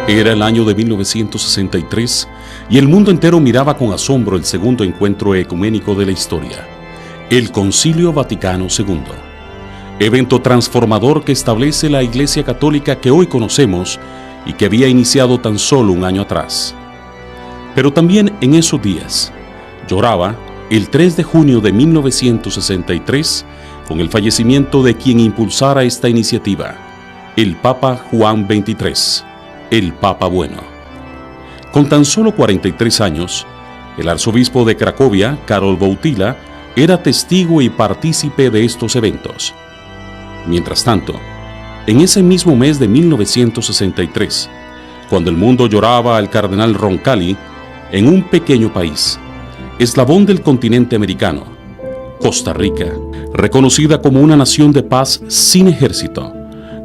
Era el año de 1963 y el mundo entero miraba con asombro el segundo encuentro ecuménico de la historia, el Concilio Vaticano II, evento transformador que establece la Iglesia Católica que hoy conocemos y que había iniciado tan solo un año atrás. Pero también en esos días lloraba el 3 de junio de 1963 con el fallecimiento de quien impulsara esta iniciativa, el Papa Juan XXIII, el Papa Bueno. Con tan solo 43 años, el arzobispo de Cracovia, Karol Wojtyła, era testigo y partícipe de estos eventos. Mientras tanto, en ese mismo mes de 1963, cuando el mundo lloraba al cardenal Roncalli, en un pequeño país, eslabón del continente americano, Costa Rica, reconocida como una nación de paz sin ejército,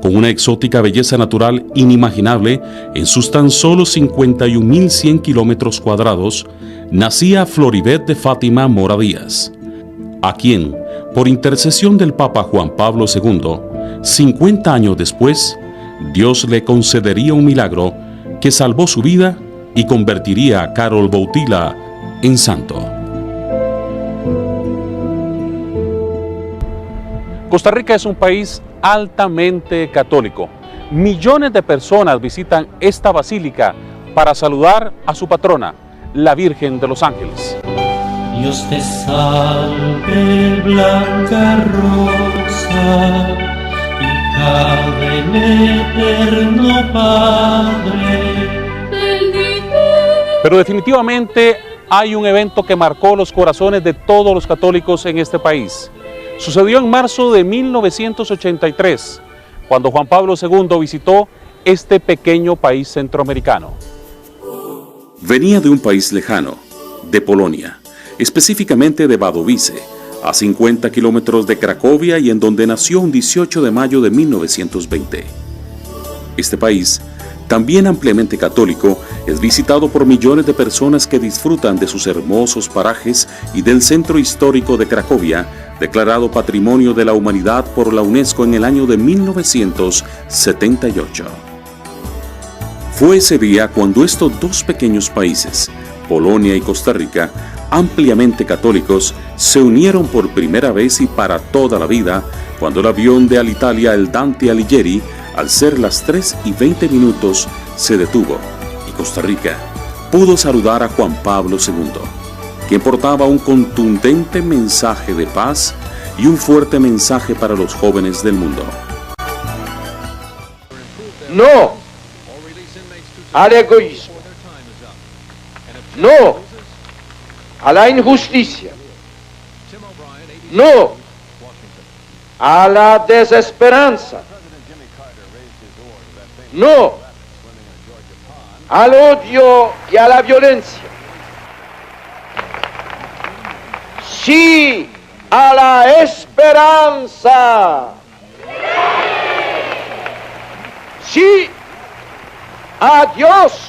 con una exótica belleza natural inimaginable en sus tan solo 51.100 kilómetros cuadrados, nacía Floribet de Fátima Mora Díaz, a quien, por intercesión del Papa Juan Pablo II, 50 años después, Dios le concedería un milagro que salvó su vida y convertiría a Karol Wojtyła en santo. Costa Rica es un país altamente católico. Millones de personas visitan esta basílica para saludar a su patrona, la Virgen de los Ángeles. Dios te salve, blanca rosa, hija del eterno Padre. Pero definitivamente hay un evento que marcó los corazones de todos los católicos en este país. Sucedió en marzo de 1983, cuando Juan Pablo II visitó este pequeño país centroamericano. Venía de un país lejano, de Polonia, específicamente de Wadowice, a 50 kilómetros de Cracovia y en donde nació un 18 de mayo de 1920. Este país, también ampliamente católico, es visitado por millones de personas que disfrutan de sus hermosos parajes y del centro histórico de Cracovia, declarado Patrimonio de la Humanidad por la UNESCO en el año de 1978. Fue ese día cuando estos dos pequeños países, Polonia y Costa Rica, ampliamente católicos, se unieron por primera vez y para toda la vida, cuando el avión de Alitalia, el Dante Alighieri, al ser las 3:20, se detuvo y Costa Rica pudo saludar a Juan Pablo II, quien portaba un contundente mensaje de paz y un fuerte mensaje para los jóvenes del mundo. No al egoísmo, no a la injusticia, no a la desesperanza, no al odio y a la violencia, sí a la esperanza, sí a Dios.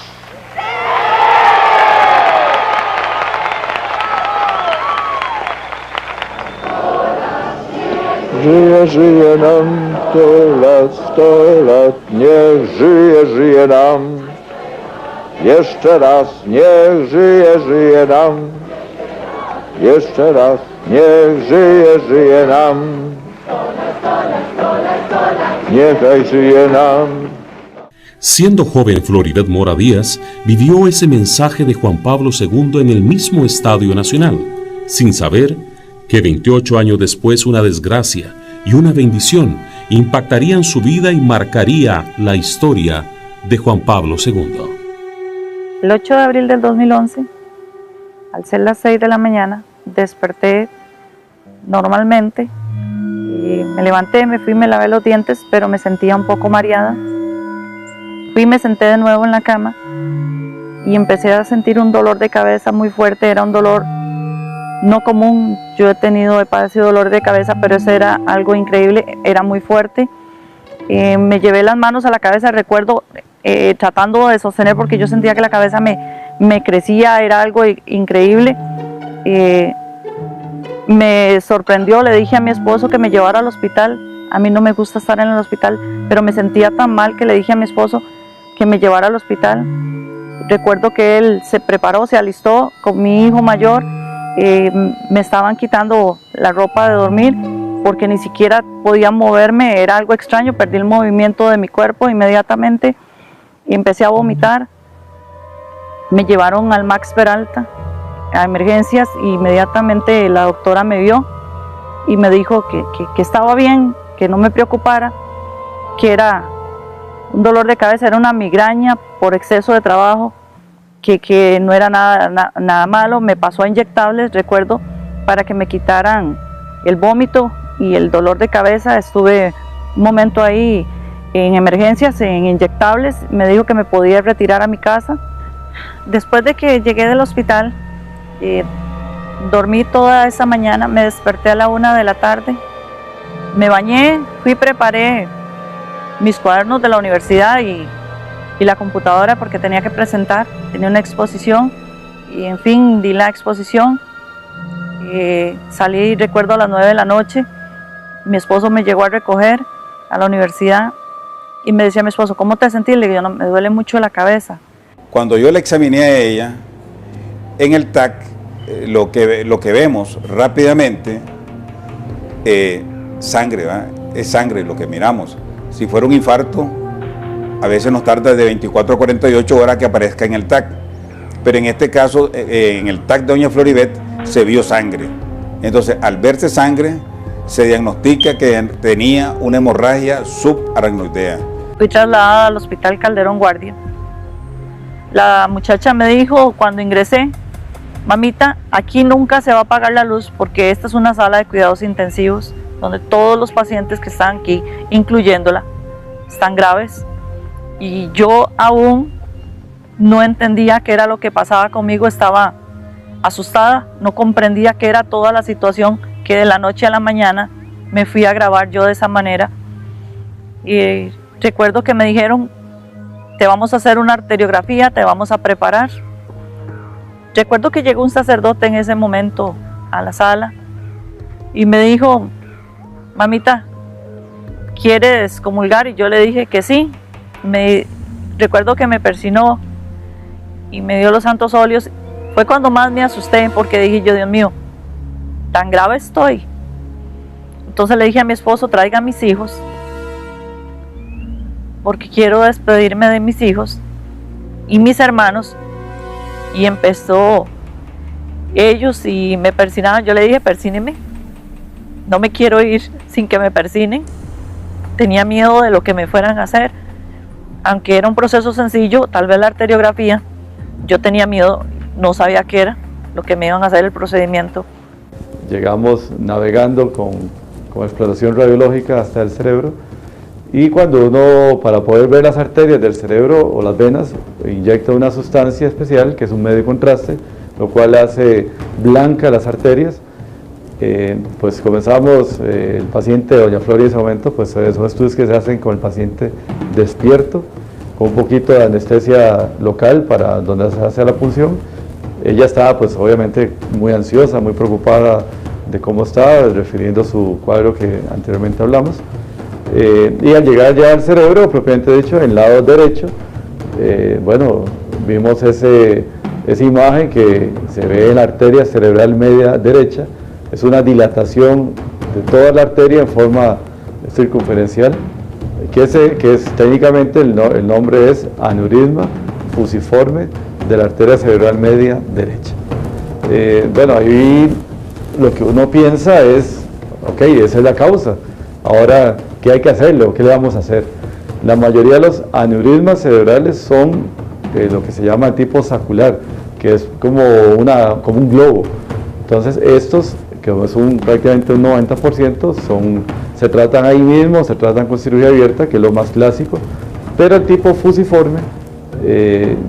Żyje, żyje nam 100 lat, niech żyje, żyje nam. Jeszcze raz, niech żyje, żyje nam. Jeszcze raz, niech żyje, żyje nam. Niechaj żyje nam. Siendo joven, Floribet Mora Díaz vivió ese mensaje de Juan Pablo II en el mismo Estadio Nacional, sin saber que 28 años después una desgracia y una bendición impactarían su vida y marcaría la historia de Juan Pablo II. El 8 de abril del 2011, al ser las 6 de la mañana, desperté normalmente y me levanté, me fui, me lavé los dientes, pero me sentía un poco mareada. Fui y me senté de nuevo en la cama y empecé a sentir un dolor de cabeza muy fuerte. Era un dolor no común. Yo he padecido dolor de cabeza, pero ese era algo increíble, era muy fuerte. Me llevé las manos a la cabeza, recuerdo tratando de sostener porque yo sentía que la cabeza me crecía, era algo increíble. Me sorprendió, le dije a mi esposo que me llevara al hospital. A mí no me gusta estar en el hospital, pero me sentía tan mal que le dije a mi esposo que me llevara al hospital. Recuerdo que él se preparó, se alistó con mi hijo mayor. Me estaban quitando la ropa de dormir porque ni siquiera podía moverme, era algo extraño, perdí el movimiento de mi cuerpo inmediatamente y empecé a vomitar. Me llevaron al Max Peralta a emergencias y inmediatamente la doctora me vio y me dijo que estaba bien, que no me preocupara, que era un dolor de cabeza, era una migraña por exceso de trabajo, que no era nada malo. Me pasó a inyectables, recuerdo, para que me quitaran el vómito y el dolor de cabeza. Estuve un momento ahí en emergencias, en inyectables. Me dijo que me podía retirar a mi casa. Después de que llegué del hospital, dormí toda esa mañana, me desperté a la 1 de la tarde, me bañé, preparé mis cuadernos de la universidad y la computadora porque tenía que presentar, tenía una exposición y en fin, di la exposición. Salí, recuerdo, a las 9 de la noche, mi esposo me llegó a recoger a la universidad y me decía mi esposo, ¿cómo te sentís? Le digo, no, me duele mucho la cabeza. Cuando yo la examiné a ella, en el TAC, lo que vemos rápidamente, sangre, ¿verdad? Es sangre lo que miramos. Si fuera un infarto, a veces nos tarda de 24 a 48 horas que aparezca en el TAC. Pero en este caso, en el TAC de doña Floribet, se vio sangre. Entonces, al verse sangre, se diagnostica que tenía una hemorragia subaracnoidea. Fui trasladada al Hospital Calderón Guardia. La muchacha me dijo cuando ingresé, mamita, aquí nunca se va a apagar la luz porque esta es una sala de cuidados intensivos donde todos los pacientes que están aquí, incluyéndola, están graves. Y yo aún no entendía qué era lo que pasaba conmigo, estaba asustada, no comprendía qué era toda la situación, que de la noche a la mañana me fui a grabar yo de esa manera. Y recuerdo que me dijeron, te vamos a hacer una arteriografía, te vamos a preparar. Recuerdo que llegó un sacerdote en ese momento a la sala y me dijo, mamita, ¿quieres comulgar? Y yo le dije que sí. Recuerdo que me persinó y me dio los santos óleos. Fue cuando más me asusté porque dije yo, Dios mío, tan grave estoy. Entonces le dije a mi esposo, traiga a mis hijos porque quiero despedirme de mis hijos y mis hermanos. Y empezó ellos y me persinaban. Yo le dije, persíneme, no me quiero ir sin que me persinen. Tenía miedo de lo que me fueran a hacer, aunque era un proceso sencillo, tal vez la arteriografía, yo tenía miedo, no sabía qué era lo que me iban a hacer el procedimiento. Llegamos navegando con exploración radiológica hasta el cerebro y cuando uno, para poder ver las arterias del cerebro o las venas, inyecta una sustancia especial que es un medio de contraste, lo cual hace blanca las arterias. Pues comenzamos, el paciente, doña Flori, en ese momento, pues son estudios que se hacen con el paciente despierto, con un poquito de anestesia local para donde se hace la punción. Ella estaba pues obviamente muy ansiosa, muy preocupada de cómo estaba, refiriendo su cuadro que anteriormente hablamos. Y al llegar ya al cerebro, propiamente dicho, en el lado derecho, bueno, vimos esa imagen que se ve en la arteria cerebral media derecha. Es una dilatación de toda la arteria en forma circunferencial, que es técnicamente el nombre es aneurisma fusiforme de la arteria cerebral media derecha. Bueno, ahí lo que uno piensa es, ok, esa es la causa, ahora, ¿qué hay que hacerle? ¿Qué le vamos a hacer? La mayoría de los aneurismas cerebrales son lo que se llama tipo sacular, que es como un globo. Entonces estos, que es prácticamente un 90%, se tratan ahí mismo, se tratan con cirugía abierta, que es lo más clásico, pero el tipo fusiforme,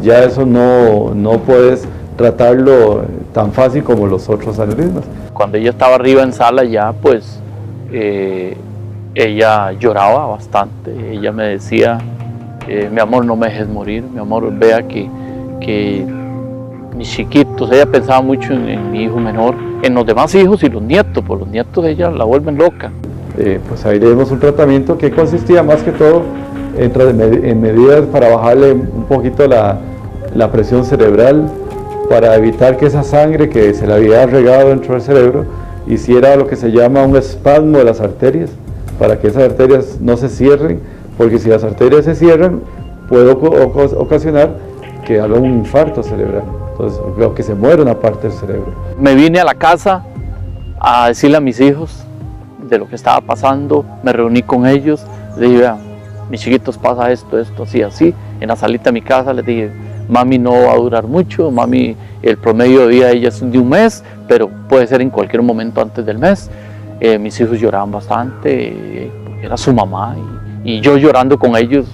ya eso no puedes tratarlo tan fácil como los otros aneurismas. Cuando ella estaba arriba en sala ya, pues ella lloraba bastante. Ella me decía, mi amor, no me dejes morir, mi amor, vea que mis chiquitos, ella pensaba mucho en mi hijo menor, en los demás hijos y los nietos, pues los nietos de ella la vuelven loca. Pues ahí le dimos un tratamiento que consistía más que todo entra en medidas para bajarle un poquito la presión cerebral, para evitar que esa sangre que se le había regado dentro del cerebro hiciera lo que se llama un espasmo de las arterias, para que esas arterias no se cierren, porque si las arterias se cierran puede ocasionar que haga un infarto cerebral, entonces, o que se muera una parte del cerebro. Me vine a la casa a decirle a mis hijos de lo que estaba pasando, me reuní con ellos, les dije, vean, mis chiquitos, pasa esto, así, así. En la salita de mi casa les dije, mami no va a durar mucho, mami, el promedio de vida de ella es de un mes, pero puede ser en cualquier momento antes del mes. Mis hijos lloraban bastante, era su mamá, y yo llorando con ellos,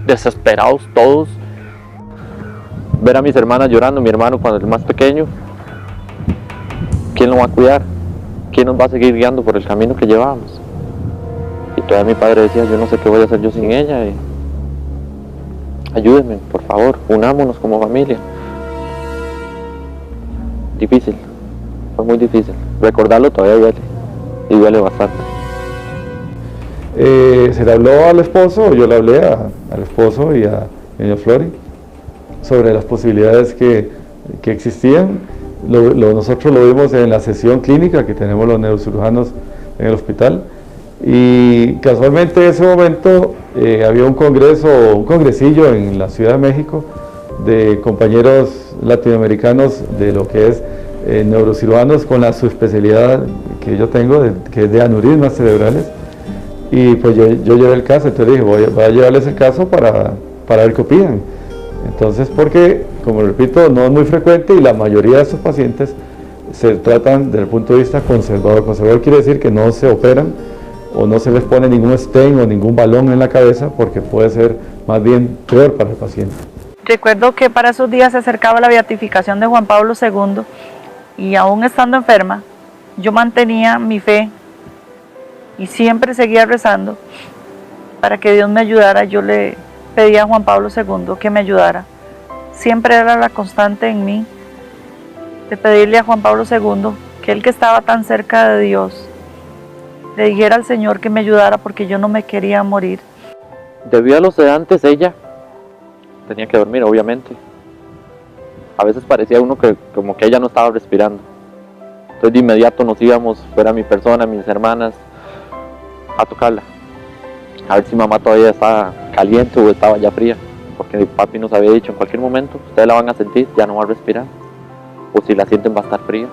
desesperados todos. Ver a mis hermanas llorando, mi hermano cuando es más pequeño, ¿quién lo va a cuidar? ¿Quién nos va a seguir guiando por el camino que llevamos? Y todavía mi padre decía, yo no sé qué voy a hacer yo sin ella. Ayúdenme, por favor, unámonos como familia. Difícil, fue muy difícil. Recordarlo todavía duele, y duele bastante. Se le habló al esposo, yo le hablé al esposo y a doña Flori sobre las posibilidades que existían. Nosotros lo vimos en la sesión clínica que tenemos los neurocirujanos en el hospital, y casualmente en ese momento había un congresillo en la Ciudad de México de compañeros latinoamericanos de lo que es neurocirujanos con la subespecialidad que yo tengo, que es de aneurismas cerebrales, y pues yo llevé el caso, entonces dije, voy a llevarles el caso para ver qué opinan. Entonces, porque, como repito, no es muy frecuente y la mayoría de estos pacientes se tratan desde el punto de vista conservador. Conservador quiere decir que no se operan o no se les pone ningún stent o ningún balón en la cabeza, porque puede ser más bien peor para el paciente. Recuerdo que para esos días se acercaba la beatificación de Juan Pablo II, y aún estando enferma, yo mantenía mi fe y siempre seguía rezando para que Dios me ayudara. Yo le pedía a Juan Pablo II que me ayudara. Siempre era la constante en mí de pedirle a Juan Pablo II que él, que estaba tan cerca de Dios, le dijera al Señor que me ayudara, porque yo no me quería morir. Debido a los sedantes, ella tenía que dormir, obviamente. A veces parecía uno que como que ella no estaba respirando. Entonces de inmediato nos íbamos, fuera mi persona, mis hermanas, a tocarla, a ver si mamá todavía estaba caliente o estaba ya fría, porque mi papi nos había dicho, en cualquier momento ustedes la van a sentir, ya no va a respirar, o si la sienten va a estar fría.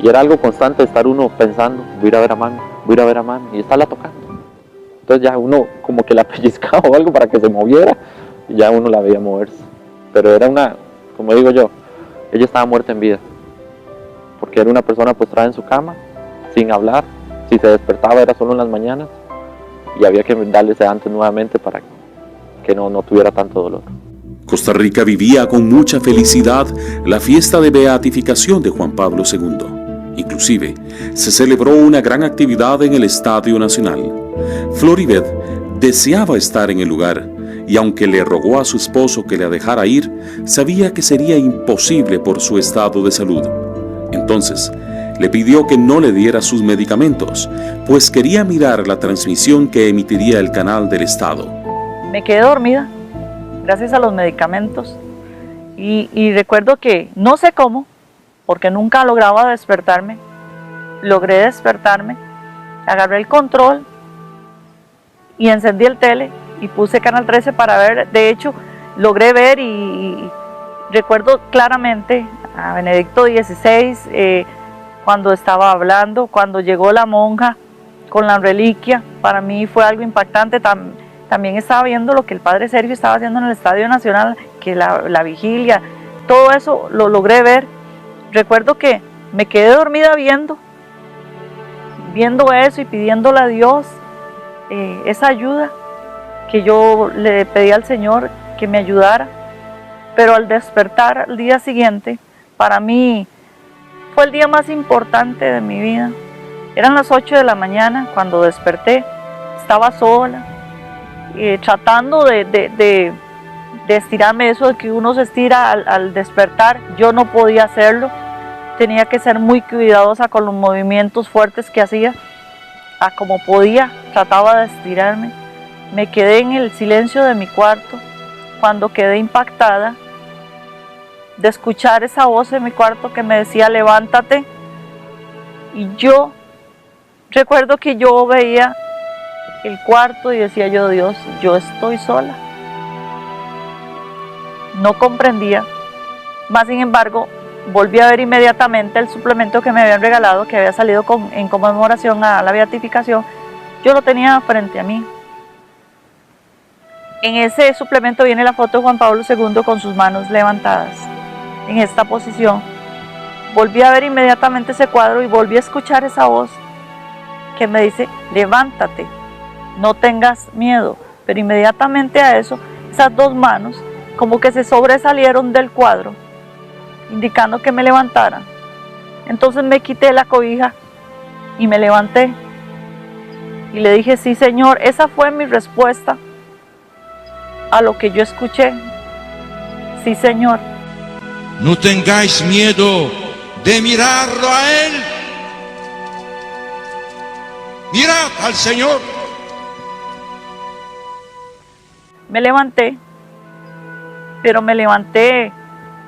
Y era algo constante estar uno pensando, voy a ir a ver a mami, voy a ir a ver a mami, y estarla tocando. Entonces ya uno como que la pellizcaba o algo para que se moviera, y ya uno la veía moverse. Pero era una, como digo yo, ella estaba muerta en vida, porque era una persona postrada en su cama, sin hablar. Si se despertaba era solo en las mañanas, y había que darle sedantes nuevamente para que no tuviera tanto dolor. Costa Rica vivía con mucha felicidad la fiesta de beatificación de Juan Pablo II. Inclusive, se celebró una gran actividad en el Estadio Nacional. Floribet deseaba estar en el lugar, y aunque le rogó a su esposo que la dejara ir, sabía que sería imposible por su estado de salud. Entonces, le pidió que no le diera sus medicamentos, pues quería mirar la transmisión que emitiría el canal del Estado. Me quedé dormida gracias a los medicamentos, y recuerdo que, no sé cómo, porque nunca lograba despertarme, logré despertarme, agarré el control y encendí el tele y puse Canal 13 para ver. De hecho, logré ver, y recuerdo claramente a Benedicto XVI, cuando estaba hablando, cuando llegó la monja con la reliquia. Para mí fue algo impactante. También estaba viendo lo que el padre Sergio estaba haciendo en el Estadio Nacional, que la vigilia, todo eso lo logré ver. Recuerdo que me quedé dormida viendo eso y pidiéndole a Dios esa ayuda, que yo le pedí al Señor que me ayudara. Pero al despertar al día siguiente, para mí fue el día más importante de mi vida. Eran las 8 de la mañana cuando desperté, estaba sola, tratando de estirarme, eso de que uno se estira al despertar. Yo no podía hacerlo, tenía que ser muy cuidadosa con los movimientos fuertes que hacía. Como podía, trataba de estirarme, me quedé en el silencio de mi cuarto cuando quedé impactada de escuchar esa voz en mi cuarto que me decía levántate, y yo recuerdo que yo veía el cuarto y decía yo, Dios, yo estoy sola. No comprendía, más sin embargo volví a ver inmediatamente el suplemento que me habían regalado, que había salido en conmemoración a la beatificación. Yo lo tenía frente a mí. En ese suplemento viene la foto de Juan Pablo II con sus manos levantadas en esta posición. Volví a ver inmediatamente ese cuadro y volví a escuchar esa voz que me dice, levántate, no tengas miedo. Pero inmediatamente a eso, esas dos manos como que se sobresalieron del cuadro, indicando que me levantara. Entonces me quité la cobija y me levanté. Y le dije, sí, Señor, esa fue mi respuesta a lo que yo escuché. Sí, Señor. No tengáis miedo de mirarlo a Él. Mirad al Señor. Me levanté, pero me levanté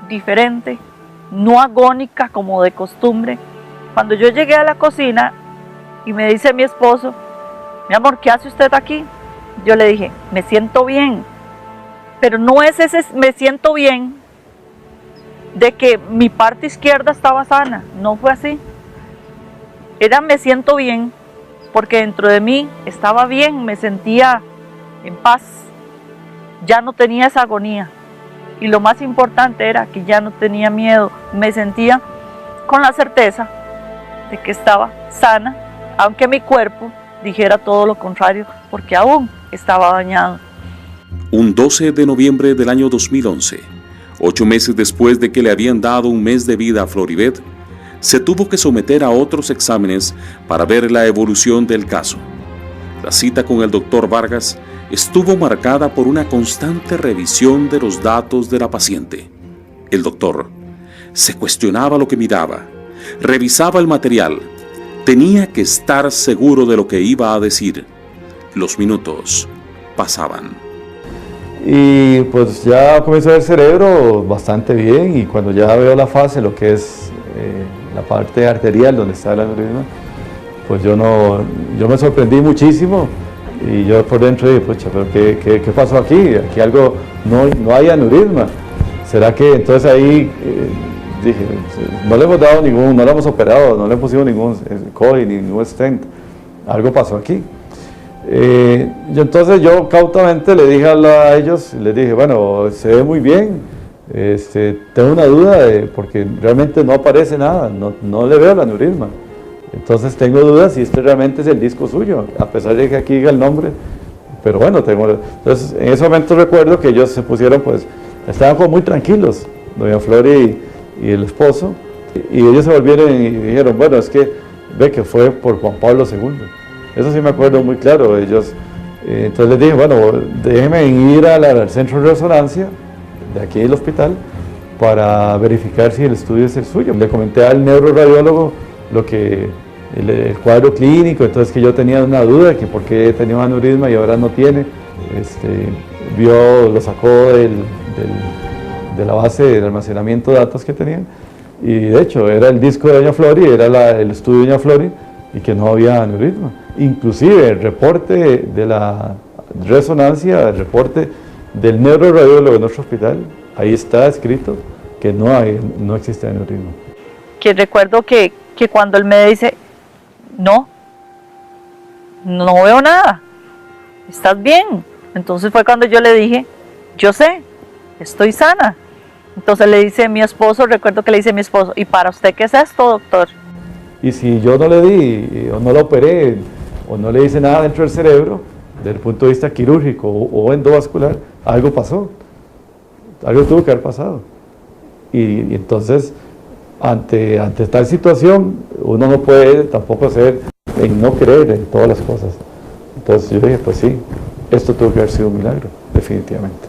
diferente, no agónica como de costumbre. Cuando yo llegué a la cocina y me dice mi esposo, mi amor, ¿qué hace usted aquí? Yo le dije, me siento bien, pero no es ese me siento bien de que mi parte izquierda estaba sana, no fue así. Era me siento bien porque dentro de mí estaba bien, me sentía en paz, ya no tenía esa agonía. Y lo más importante era que ya no tenía miedo, me sentía con la certeza de que estaba sana, aunque mi cuerpo dijera todo lo contrario, porque aún estaba dañado. Un 12 de noviembre del año 2011, 8 meses después de que le habían dado un mes de vida a Floribet, se tuvo que someter a otros exámenes para ver la evolución del caso. La cita con el doctor Vargas estuvo marcada por una constante revisión de los datos de la paciente. El doctor se cuestionaba lo que miraba, revisaba el material, tenía que estar seguro de lo que iba a decir. Los minutos pasaban. Y pues ya comenzó el cerebro bastante bien, y cuando ya veo la fase, lo que es la parte arterial donde está el aneurisma, pues yo me sorprendí muchísimo. Y yo por dentro dije, pucha, pero ¿qué pasó aquí? Aquí algo, no hay aneurisma. ¿Será que entonces ahí dije, no le hemos dado no le hemos operado, no le pusimos ningún COI, ningún stent? Algo pasó aquí. Entonces yo cautamente le dije a ellos, les dije, bueno, se ve muy bien, tengo una duda porque realmente no aparece nada, no le veo el aneurisma. Entonces tengo dudas si este realmente es el disco suyo, a pesar de que aquí diga el nombre, pero bueno, entonces en ese momento recuerdo que ellos se pusieron, pues, estaban como muy tranquilos, doña Flori y el esposo, y ellos se volvieron y dijeron, bueno, es que ve que fue por Juan Pablo II, eso sí me acuerdo muy claro. Ellos, entonces les dije, bueno, déjenme ir al centro de resonancia de aquí del hospital para verificar si el estudio es el suyo. Le comenté al neuroradiólogo lo que el cuadro clínico, entonces que yo tenía una duda de que por qué tenía un aneurisma y ahora no tiene. Lo sacó de la base de almacenamiento de datos que tenían, y de hecho era el disco de doña Flori, era el estudio de doña Flori, y que no había aneurisma. Inclusive el reporte de la resonancia, el reporte del neuroradiólogo de nuestro hospital, ahí está escrito que no existe aneurisma. Que recuerdo que cuando él me dice, no veo nada, ¿estás bien? Entonces fue cuando yo le dije, yo sé, estoy sana. Entonces le dice mi esposo, recuerdo que le dice mi esposo, ¿y para usted qué es esto, doctor? Y si yo no le di, o no lo operé, o no le hice nada dentro del cerebro, desde el punto de vista quirúrgico o endovascular, algo pasó, algo tuvo que haber pasado. Y entonces, ante tal situación, uno no puede tampoco no creer en todas las cosas. Entonces yo dije, pues sí, esto tuvo que haber sido un milagro, definitivamente.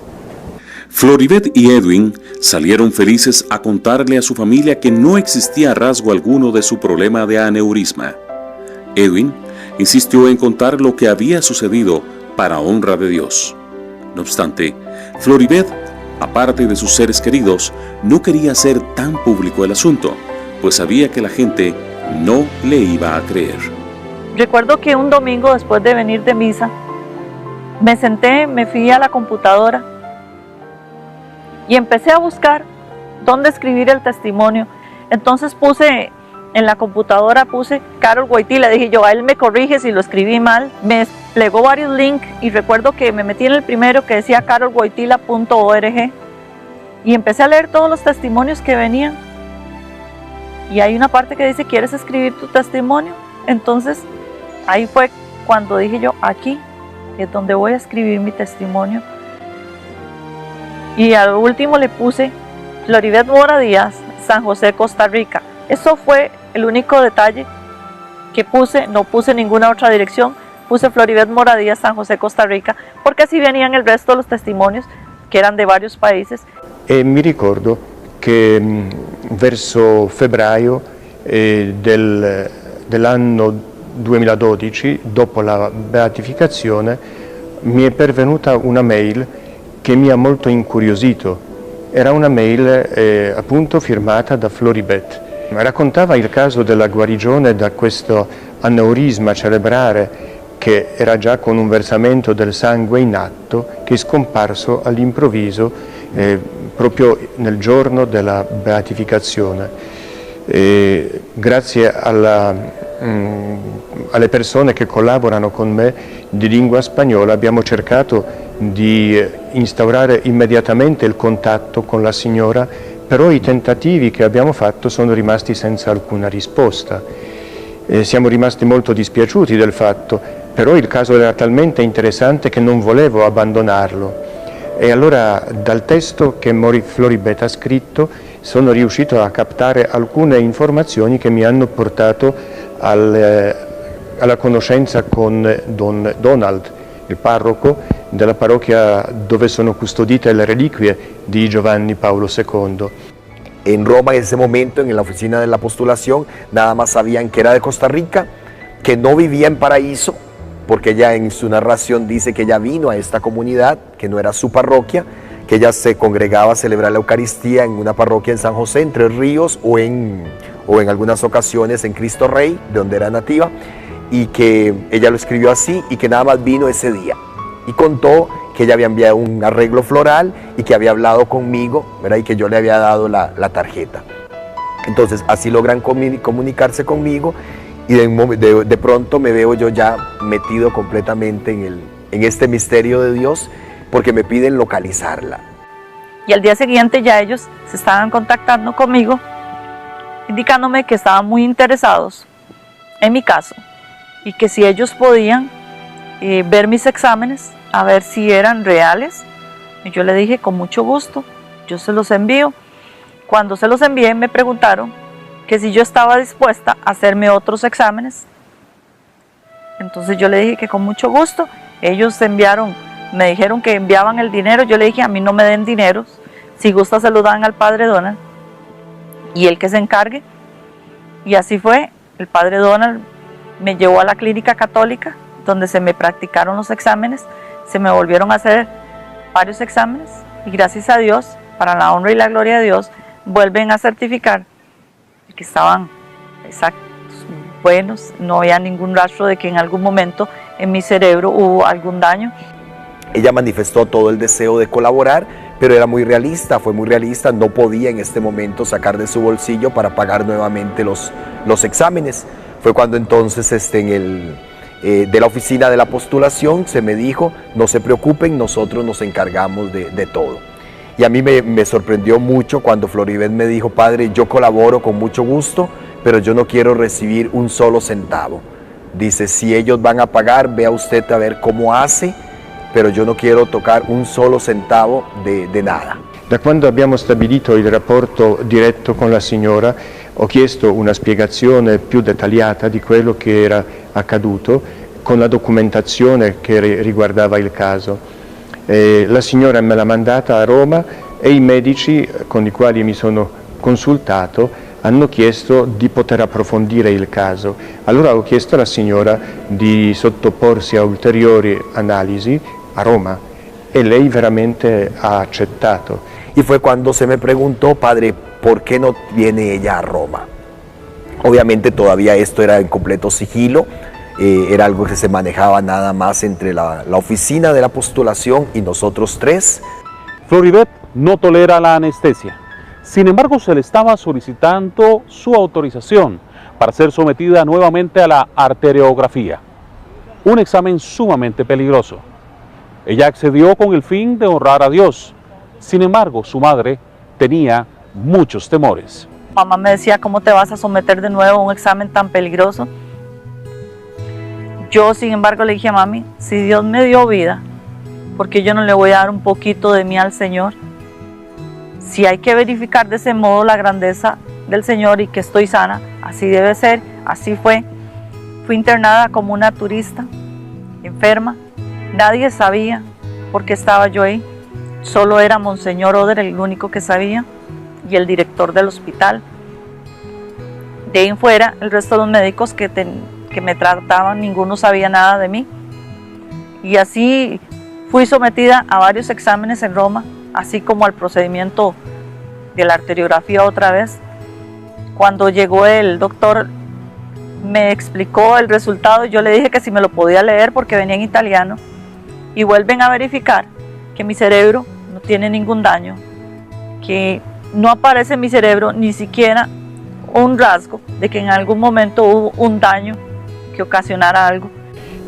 Floribet y Edwin salieron felices a contarle a su familia que no existía rasgo alguno de su problema de aneurisma. Edwin insistió en contar lo que había sucedido para honra de Dios. No obstante, Floribet, aparte de sus seres queridos, no quería hacer tan público el asunto, pues sabía que la gente no le iba a creer. Recuerdo que un domingo después de venir de misa, me senté, me fui a la computadora y empecé a buscar dónde escribir el testimonio. Entonces puse en la computadora, Karol Wojtyla, dije yo, a él me corrige si lo escribí mal. Me desplegó varios links y recuerdo que me metí en el primero que decía carolwojtyla.org y empecé a leer todos los testimonios que venían. Y hay una parte que dice, ¿quieres escribir tu testimonio? Entonces ahí fue cuando dije yo, aquí es donde voy a escribir mi testimonio. Y al último le puse Floribet Mora Díaz, San José, Costa Rica. Eso fue el único detalle que puse, no puse ninguna otra dirección, puse Floribet Mora Díaz, San José, Costa Rica, porque así venían el resto de los testimonios, que eran de varios países. E mi ricordo che verso febbraio dell'anno 2012, dopo la beatificazione, mi è pervenuta una mail che mi ha molto incuriosito. Era una mail appunto firmata da Floribet. Raccontava il caso della guarigione da questo aneurisma cerebrale che era già con un versamento del sangue in atto, che è scomparso all'improvviso proprio nel giorno della beatificazione. Grazie alle persone che collaborano con me di lingua spagnola abbiamo cercato di instaurare immediatamente il contatto con la signora, però i tentativi che abbiamo fatto sono rimasti senza alcuna risposta. Siamo rimasti molto dispiaciuti del fatto, però il caso era talmente interessante che non volevo abbandonarlo. E allora dal testo che Floribet ha scritto sono riuscito a captare alcune informazioni che mi hanno portato alla conoscenza con Don Donald, il parroco della parroquia dove sono custodite le reliquie di Giovanni Paolo II. En Roma, en ese momento, en la oficina de la postulación, nada más sabían que era de Costa Rica, que no vivía en Paraíso, porque ella en su narración dice que ella vino a esta comunidad, que no era su parroquia, que ella se congregaba a celebrar la Eucaristía en una parroquia en San José, en Tres Ríos, o en algunas ocasiones en Cristo Rey, de donde era nativa, y que ella lo escribió así y que nada más vino ese día. Y contó que ella había enviado un arreglo floral y que había hablado conmigo, ¿verdad? Y que yo le había dado la tarjeta. Entonces así logran comunicarse conmigo y de pronto me veo yo ya metido completamente en este misterio de Dios, porque me piden localizarla. Y al día siguiente ya ellos se estaban contactando conmigo, indicándome que estaban muy interesados en mi caso y que si ellos podían ver mis exámenes, a ver si eran reales. Y yo le dije, con mucho gusto, yo se los envío. Cuando se los envié me preguntaron que si yo estaba dispuesta a hacerme otros exámenes. Entonces yo le dije que con mucho gusto. Ellos me dijeron que enviaban el dinero. Yo le dije, a mí no me den dinero, si gusta se lo dan al padre Donald y él que se encargue. Y así fue. El padre Donald me llevó a la clínica católica donde se me practicaron los exámenes, se me volvieron a hacer varios exámenes y gracias a Dios, para la honra y la gloria de Dios, vuelven a certificar que estaban exactos, buenos, no había ningún rastro de que en algún momento en mi cerebro hubo algún daño. Ella manifestó todo el deseo de colaborar, pero era muy realista, fue muy realista, no podía en este momento sacar de su bolsillo para pagar nuevamente los exámenes. Fue cuando entonces de la oficina de la postulación se me dijo, no se preocupen, nosotros nos encargamos de todo. Y a mí me sorprendió mucho cuando Floribet me dijo, padre, yo colaboro con mucho gusto, pero yo no quiero recibir un solo centavo. Dice, si ellos van a pagar, vea usted a ver cómo hace, pero yo no quiero tocar un solo centavo de nada. Da quando abbiamo stabilito il rapporto diretto con la signora, ho chiesto una spiegazione più dettagliata di quello che era accaduto, con la documentazione che riguardava il caso. La signora me l'ha mandata a Roma e i medici con i quali mi sono consultato hanno chiesto di poter approfondire il caso. Allora ho chiesto alla signora di sottoporsi a ulteriori analisi a Roma e lei veramente ha accettato. Y fue cuando se me preguntó, padre, ¿por qué no viene ella a Roma? Obviamente todavía esto era en completo sigilo, era algo que se manejaba nada más entre la oficina de la postulación y nosotros tres. Floribet no tolera la anestesia. Sin embargo, se le estaba solicitando su autorización para ser sometida nuevamente a la arteriografía, un examen sumamente peligroso. Ella accedió con el fin de honrar a Dios. Sin embargo, su madre tenía muchos temores. Mamá me decía, ¿cómo te vas a someter de nuevo a un examen tan peligroso? Yo, sin embargo, le dije a mami, si Dios me dio vida, ¿por qué yo no le voy a dar un poquito de mí al Señor? Si hay que verificar de ese modo la grandeza del Señor y que estoy sana, así debe ser, así fue. Fui internada como una turista, enferma. Nadie sabía por qué estaba yo ahí. Solo era Monseñor Oder el único que sabía y el director del hospital. De ahí en fuera, el resto de los médicos que me trataban, ninguno sabía nada de mí. Y así fui sometida a varios exámenes en Roma, así como al procedimiento de la arteriografía otra vez. Cuando llegó el doctor, me explicó el resultado, yo le dije que si me lo podía leer porque venía en italiano, y vuelven a verificar que mi cerebro no tiene ningún daño, que no aparece en mi cerebro ni siquiera un rasgo de que en algún momento hubo un daño che occasionara algo.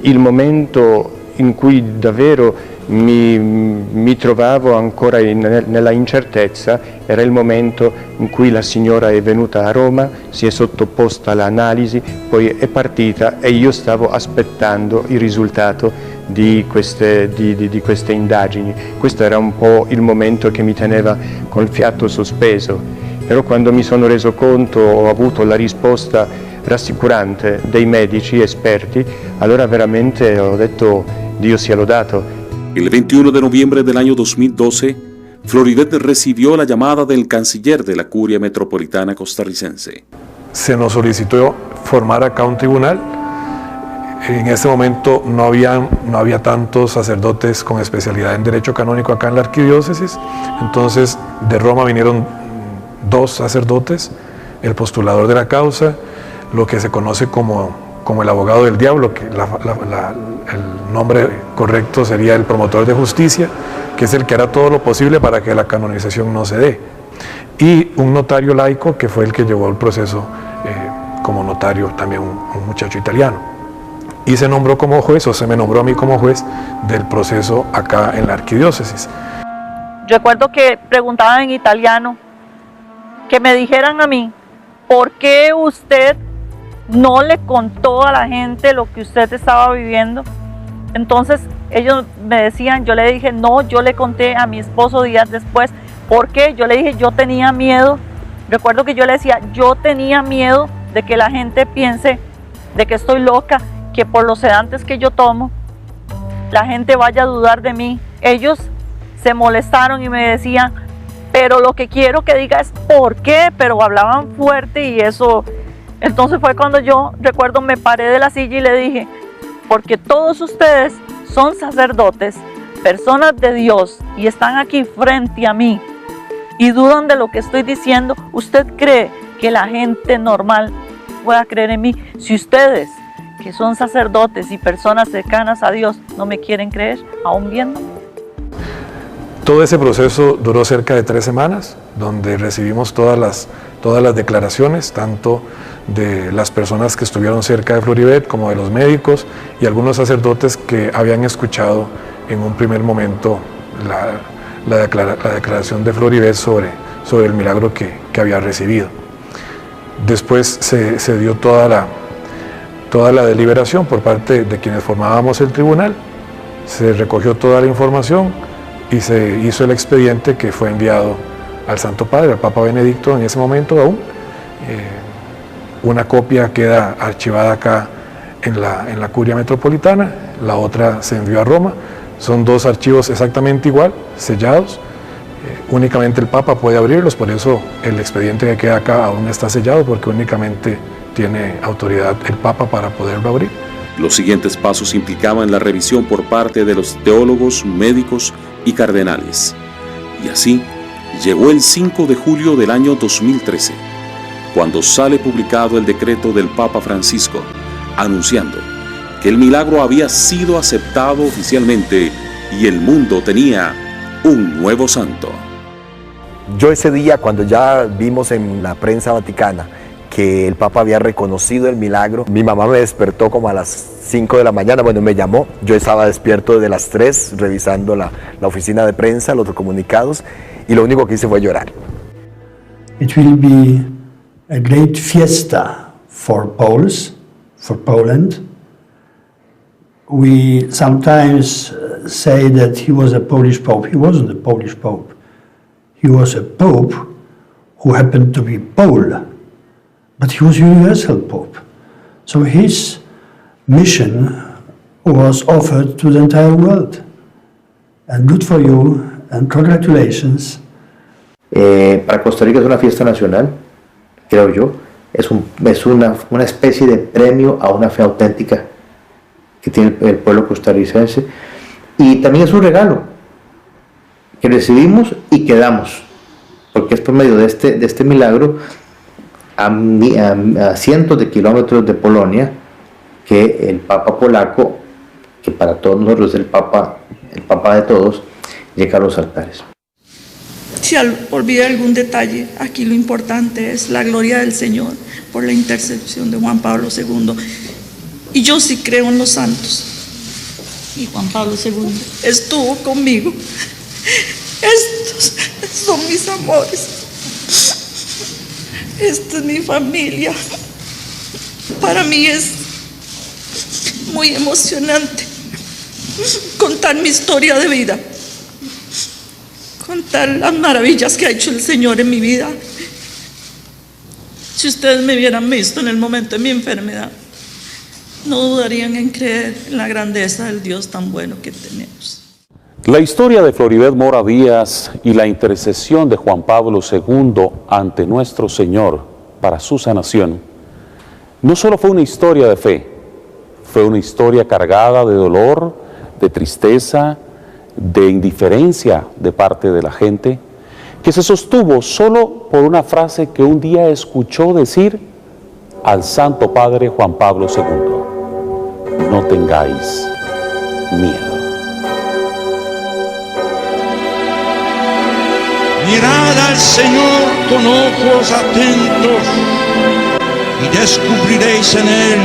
Il momento in cui davvero mi trovavo ancora nella incertezza era il momento in cui la signora è venuta a Roma, si è sottoposta all'analisi, poi è partita e io stavo aspettando il risultato di queste indagini. Questo era un po' il momento che mi teneva col fiato sospeso, però quando mi sono reso conto, ho avuto la risposta rassicurante dei medici esperti, allora veramente ho detto Dio sia lodato. El 21 de noviembre del año 2012, Floribet recibió la llamada del canciller de la Curia Metropolitana Costarricense. Se nos solicitó formar acá un tribunal. En ese momento no había tantos sacerdotes con especialidad en Derecho Canónico acá en la arquidiócesis, entonces de Roma vinieron 2 sacerdotes, el postulador de la causa, lo que se conoce como el abogado del diablo, que el nombre correcto sería el promotor de justicia, que es el que hará todo lo posible para que la canonización no se dé, y un notario laico que fue el que llevó el proceso como notario, también un muchacho italiano. Y se nombró como juez, o se me nombró a mí como juez del proceso acá en la arquidiócesis. Recuerdo que preguntaban en italiano, que me dijeran a mí, ¿por qué usted no le contó a la gente lo que usted estaba viviendo? Entonces ellos me decían, yo le dije, no, yo le conté a mi esposo días después. ¿Por qué? Yo le dije, yo tenía miedo. Recuerdo que yo le decía, yo tenía miedo de que la gente piense de que estoy loca, que por los sedantes que yo tomo, la gente vaya a dudar de mí. Ellos se molestaron y me decían, pero lo que quiero que diga es ¿por qué? Pero hablaban fuerte y eso. Entonces fue cuando yo, recuerdo, me paré de la silla y le dije, porque todos ustedes son sacerdotes, personas de Dios, y están aquí frente a mí y dudan de lo que estoy diciendo. ¿Usted cree que la gente normal pueda creer en mí? Si ustedes, que son sacerdotes y personas cercanas a Dios, no me quieren creer, aún viendo. Todo ese proceso duró cerca de 3 semanas, donde recibimos todas las declaraciones, tanto de las personas que estuvieron cerca de Floribet como de los médicos y algunos sacerdotes que habían escuchado en un primer momento la declaración de Floribet sobre el milagro que había recibido. Después se dio toda la deliberación por parte de quienes formábamos el tribunal, se recogió toda la información y se hizo el expediente que fue enviado al Santo Padre, al Papa Benedicto en ese momento aún. Una copia queda archivada acá en la Curia Metropolitana, la otra se envió a Roma. Son 2 archivos exactamente igual, sellados, únicamente el Papa puede abrirlos, por eso el expediente que queda acá aún está sellado, porque únicamente tiene autoridad el Papa para poderlo abrir. Los siguientes pasos implicaban la revisión por parte de los teólogos, médicos y cardenales. Y así llegó el 5 de julio del año 2013, cuando sale publicado el decreto del Papa Francisco, anunciando que el milagro había sido aceptado oficialmente y el mundo tenía un nuevo santo. Yo ese día, cuando ya vimos en la prensa vaticana que el Papa había reconocido el milagro, mi mamá me despertó como a las 5 de la mañana, bueno, me llamó, yo estaba despierto desde las 3 revisando la oficina de prensa, los comunicados, y lo único que hice fue llorar. It will be a great fiesta for Poles, for Poland. We sometimes say that he was a Polish Pope. He wasn't a Polish Pope. He was a Pope who happened to be Pole, but he was universal Pope. So his mission was offered to the entire world. And good for you, and congratulations. Para Costa Rica es una fiesta nacional, creo yo. Es una especie de premio a una fe auténtica que tiene el pueblo costarricense. Y también es un regalo que recibimos y que damos, porque es por medio de este milagro a cientos de kilómetros de Polonia que el Papa polaco, que para todos nosotros es el Papa de todos, llega a los altares. Si olvidé algún detalle, aquí lo importante es la gloria del Señor por la intercesión de Juan Pablo II. Y yo sí creo en los santos. Y Juan Pablo II estuvo conmigo. Estos son mis amores. Esta es mi familia. Para mí es muy emocionante contar mi historia de vida, contar las maravillas que ha hecho el Señor en mi vida. Si ustedes me hubieran visto en el momento de mi enfermedad, no dudarían en creer en la grandeza del Dios tan bueno que tenemos. La historia de Floribet Mora Díaz y la intercesión de Juan Pablo II ante nuestro Señor para su sanación no solo fue una historia de fe, fue una historia cargada de dolor, de tristeza, de indiferencia de parte de la gente, que se sostuvo solo por una frase que un día escuchó decir al Santo Padre Juan Pablo II: no tengáis miedo. Mirad al Señor con ojos atentos y descubriréis en Él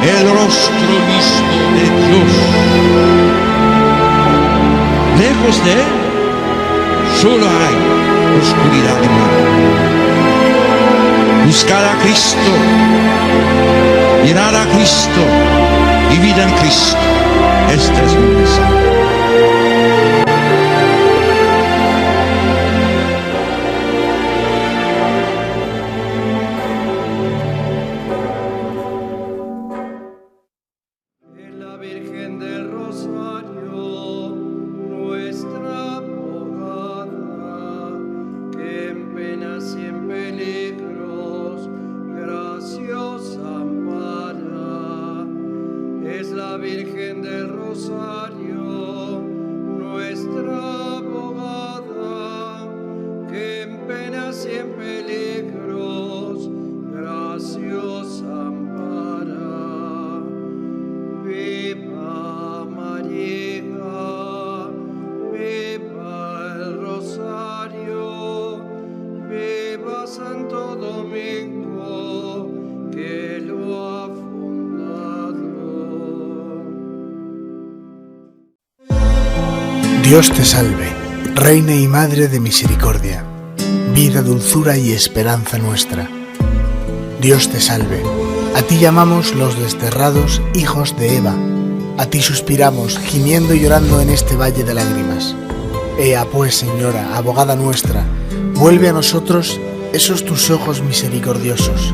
el rostro mismo de Dios. Lejos de Él solo hay oscuridad y mal. Buscad a Cristo, mirad a Cristo y vida en Cristo. Este es mi mensaje. Dios te salve, Reina y Madre de Misericordia, vida, dulzura y esperanza nuestra. Dios te salve, a ti llamamos los desterrados hijos de Eva, a ti suspiramos, gimiendo y llorando en este valle de lágrimas. Ea pues, Señora, abogada nuestra, vuelve a nosotros esos tus ojos misericordiosos,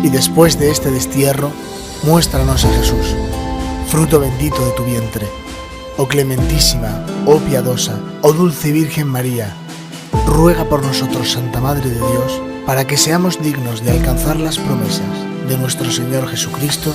y después de este destierro, muéstranos a Jesús, fruto bendito de tu vientre. oh clementísima, oh piadosa, oh dulce Virgen María, ruega por nosotros, Santa Madre de Dios, para que seamos dignos de alcanzar las promesas de nuestro Señor Jesucristo.